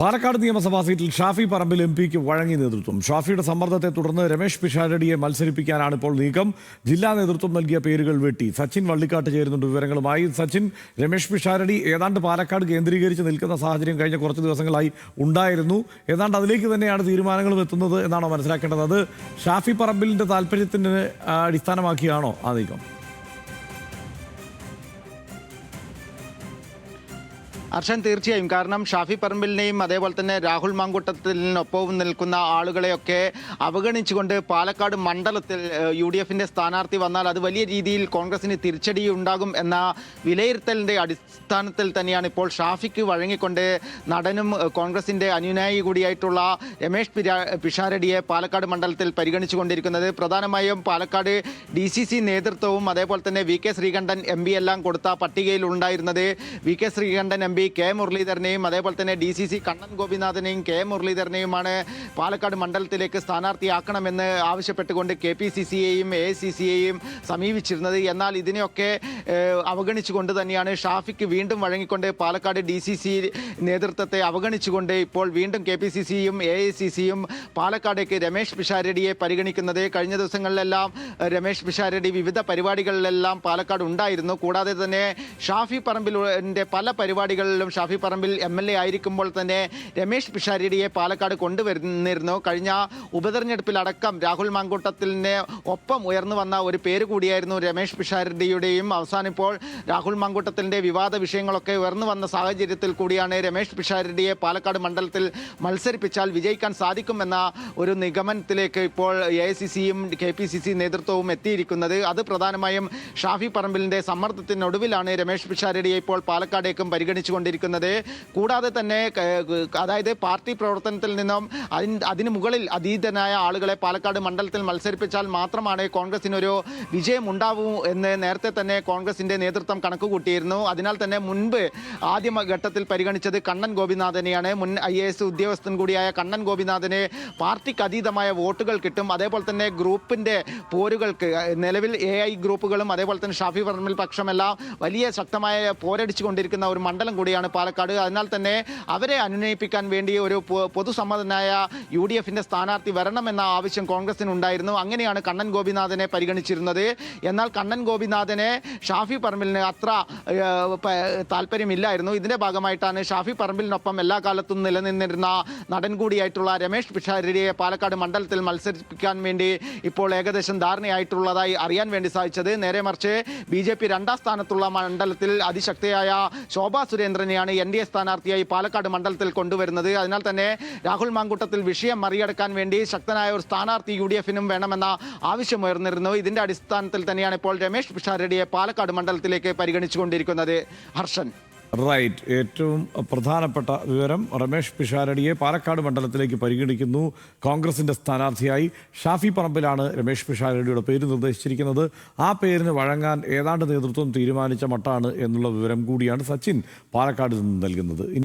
പാലക്കാട് നിയമസഭാ സീറ്റിൽ ഷാഫി പറമ്പിൽ എംപിക്ക് വഴങ്ങി നേതൃത്വം. ഷാഫിയുടെ സമ്മർദ്ദത്തെ തുടർന്ന് രമേശ് പിഷാരടിയെ മത്സരിപ്പിക്കാനാണ് ഇപ്പോൾ നീക്കം. ജില്ലാ നേതൃത്വം നൽകിയ പേരുകൾ വെട്ടി. സച്ചിൻ വള്ളിക്കാട്ട് ചേരുന്നുണ്ട് വിവരങ്ങളുമായി. സച്ചിൻ, രമേശ് പിഷാരടി ഏതാണ്ട് പാലക്കാട് കേന്ദ്രീകരിച്ച് നിൽക്കുന്ന സാഹചര്യം കഴിഞ്ഞ കുറച്ച് ദിവസങ്ങളായി ഉണ്ടായിരുന്നു. ഏതാണ്ട് അതിലേക്ക് തന്നെയാണ് തീരുമാനങ്ങളും എത്തുന്നത് എന്നാണോ മനസ്സിലാക്കേണ്ടത്? അത് ഷാഫി പറമ്പിലിന്റെ താല്പര്യത്തിന് അടിസ്ഥാനമാക്കിയാണോ ആ നീക്കം? അർഷൻ, തീർച്ചയായും. കാരണം ഷാഫി പറമ്പിലിനെയും അതേപോലെ തന്നെ രാഹുൽ മാങ്കൂട്ടത്തിനൊപ്പവും നിൽക്കുന്ന ആളുകളെയൊക്കെ അവഗണിച്ചുകൊണ്ട് പാലക്കാട് മണ്ഡലത്തിൽ UDFന്റെ സ്ഥാനാർത്ഥി വന്നാൽ അത് വലിയ രീതിയിൽ കോൺഗ്രസിന് തിരിച്ചടി ഉണ്ടാകും എന്ന വിലയിരുത്തലിൻ്റെ അടിസ്ഥാനത്തിൽ തന്നെയാണ് ഇപ്പോൾ ഷാഫിക്ക് വഴങ്ങിക്കൊണ്ട് നടനും കോൺഗ്രസിൻ്റെ അനുയായി കൂടിയായിട്ടുള്ള രമേശ് പിഷാരടിയെ പാലക്കാട് മണ്ഡലത്തിൽ പരിഗണിച്ചുകൊണ്ടിരിക്കുന്നത്. പ്രധാനമായും പാലക്കാട് DCC നേതൃത്വവും അതേപോലെ തന്നെ VK ശ്രീകണ്ഠൻ MP എല്ലാം കൊടുത്ത പട്ടികയിൽ ഉണ്ടായിരുന്നത് VK ശ്രീകണ്ഠൻ MP, K മുരളീധരനെയും അതേപോലെ തന്നെ DCC കണ്ണൻ ഗോപിനാഥനെയും K മുരളീധരനെയുമാണ് പാലക്കാട് മണ്ഡലത്തിലേക്ക് സ്ഥാനാർത്ഥിയാക്കണമെന്ന് ആവശ്യപ്പെട്ടുകൊണ്ട് KPCCയെയും AICCയെയും സമീപിച്ചിരുന്നത്. എന്നാൽ ഇതിനെയൊക്കെ അവഗണിച്ചുകൊണ്ട് തന്നെയാണ് ഷാഫിക്ക് വീണ്ടും വഴങ്ങിക്കൊണ്ട് പാലക്കാട് DCC നേതൃത്വത്തെ അവഗണിച്ചുകൊണ്ട് ഇപ്പോൾ വീണ്ടും KPCCയും AICCയും പാലക്കാടേക്ക് രമേശ് പിഷാരടിയെ പരിഗണിക്കുന്നത്. കഴിഞ്ഞ ദിവസങ്ങളിലെല്ലാം രമേശ് പിഷാരടി വിവിധ പരിപാടികളിലെല്ലാം പാലക്കാട് ഉണ്ടായിരുന്നു. കൂടാതെ തന്നെ ഷാഫി പറമ്പിലിൻ്റെ പല പരിപാടികളിലും ഷാഫി പറമ്പിൽ MLA ആയിരിക്കുമ്പോൾ തന്നെ രമേശ് പിഷാരടിയെ പാലക്കാട് കൊണ്ടുവരുന്നിരുന്നു. കഴിഞ്ഞ ഉപതെരഞ്ഞെടുപ്പിലടക്കം രാഹുൽ മാങ്കൂട്ടത്തിനെ ഒപ്പം ഉയർന്നു വന്ന ഒരു പേര് കൂടിയായിരുന്നു രമേശ് പിഷാരടിയുടെയും. അവസാനം ഇപ്പോൾ രാഹുൽ മാങ്കൂട്ടത്തിൻ്റെ വിവാദ വിഷയങ്ങളൊക്കെ ഉയർന്നു വന്ന സാഹചര്യത്തിൽ കൂടിയാണ് രമേശ് പിഷാരടിയെ പാലക്കാട് മണ്ഡലത്തിൽ മത്സരിപ്പിച്ചാൽ വിജയിക്കാൻ സാധിക്കുമെന്ന ഒരു നിഗമനത്തിലേക്ക് ഇപ്പോൾ AICCയും KPCC നേതൃത്വവും എത്തിയിരിക്കുന്നത്. അത് പ്രധാനമായും ഷാഫി പറമ്പിലിൻ്റെ സമ്മർദ്ദത്തിനൊടുവിലാണ് രമേശ് പിഷാരടിയെ ഇപ്പോൾ പാലക്കാടേക്കും പരിഗണിച്ചുകൊണ്ടിരിക്കുന്നത്. കൂടാതെ തന്നെ അതായത് പാർട്ടി പ്രവർത്തനത്തിൽ നിന്നും അതിന് മുകളിൽ അതീതനായ ആളുകളെ പാലക്കാട് മണ്ഡലത്തിൽ മത്സരിപ്പിച്ചാൽ മാത്രമാണ് കോൺഗ്രസിനൊരു വിജയം ഉണ്ടാവൂ എന്ന് നേരത്തെ തന്നെ കോൺഗ്രസിൻ്റെ നേതൃത്വം കണക്കുകൂട്ടിയിരുന്നു. അതിനാൽ തന്നെ മുൻപ് ആദ്യ ഘട്ടത്തിൽ പരിഗണിച്ചത് കണ്ണൻ ഗോപിനാഥനെയാണ്. മുൻ IAS ഉദ്യോഗസ്ഥൻ കൂടിയായ കണ്ണൻ ഗോപിനാഥന് പാർട്ടിക്ക് അതീതമായ വോട്ടുകൾ കിട്ടും. അതേപോലെ തന്നെ ഗ്രൂപ്പിൻ്റെ പോരുകൾക്ക് നിലവിൽ AI ഗ്രൂപ്പുകളും അതേപോലെ തന്നെ ഷാഫി പറമ്പിൽ പക്ഷമെല്ലാം വലിയ ശക്തമായ പോരടിച്ചു കൊണ്ടിരിക്കുന്ന ഒരു മണ്ഡലം കൂടിയാണ് പാലക്കാട്. അതിനാൽ തന്നെ അവരെ അനുനയിപ്പിക്കാൻ വേണ്ടി ഒരു പൊതുസമ്മതനായ UDFന്റെ സ്ഥാനാർത്ഥി വരണമെന്ന ആവശ്യം കോൺഗ്രസിനുണ്ടായിരുന്നു. അങ്ങനെയാണ് കണ്ണൻ ഗോപിനാഥനെ പരിഗണിച്ചിരുന്നത്. എന്നാൽ കണ്ണൻ ഗോപിനാഥനെ ഷാഫി പറമ്പിലിന് അത്ര താല്പര്യമില്ലായിരുന്നു. ഇതിൻ്റെ ഭാഗമായിട്ടാണ് ഷാഫി പറമ്പിലിനൊപ്പം എല്ലാ കാലത്തും നിലനിന്നിരുന്ന നടൻ കൂടിയായിട്ടുള്ള രമേശ് പിഷാരടിയെ പാലക്കാട് മണ്ഡലത്തിൽ മത്സരിപ്പിക്കാൻ വേണ്ടി ഇപ്പോൾ ഏകദേശം ധാരണയായിട്ടുള്ളതായി അറിയാൻ വേണ്ടി സാധിച്ചത്. നേരെ മറിച്ച് BJP രണ്ടാം സ്ഥാനത്തുള്ള മണ്ഡലത്തിൽ അതിശക്തിയായ ശോഭാ സുരേന്ദ്രനെയാണ് NDA സ്ഥാനാർത്ഥിയായി പാലക്കാട് മണ്ഡലത്തിൽ കൊണ്ടുവരുന്നത്. അതിനാൽ തന്നെ രാഹുൽ മാങ്കൂട്ടത്തിൽ വിഷയം മറികടക്കാൻ വേണ്ടി ശക്തനായ ഒരു സ്ഥാനാർത്ഥി UDFനും വേണമെന്ന ആവശ്യമുയർന്നിരുന്നു. ഇതിൻ്റെ അടിസ്ഥാനത്തിൽ തന്നെയാണ് ഇപ്പോൾ രമേശ് പിഷാരടിയെ പാലക്കാട് മണ്ഡലത്തിലേക്ക് പരിഗണിച്ചുകൊണ്ടിരിക്കുന്നത്. ഹർഷൻ. റൈറ്റ്. ഏറ്റവും പ്രധാനപ്പെട്ട വിവരം, രമേശ് പിഷാരടിയെ പാലക്കാട് മണ്ഡലത്തിലേക്ക് പരിഗണിക്കുന്നു. കോൺഗ്രസിന്റെ സ്ഥാനാർത്ഥിയായി ഷാഫി പറമ്പിലാണ് രമേശ് പിഷാരടിയുടെ പേര് നിർദ്ദേശിച്ചിരിക്കുന്നത്. ആ പേരിന് വഴങ്ങാൻ ഏതാണ്ട് നേതൃത്വം തീരുമാനിച്ച മട്ടാണ് എന്നുള്ള വിവരം കൂടിയാണ് സച്ചിൻ പാലക്കാട് നിന്ന് നൽകുന്നത്.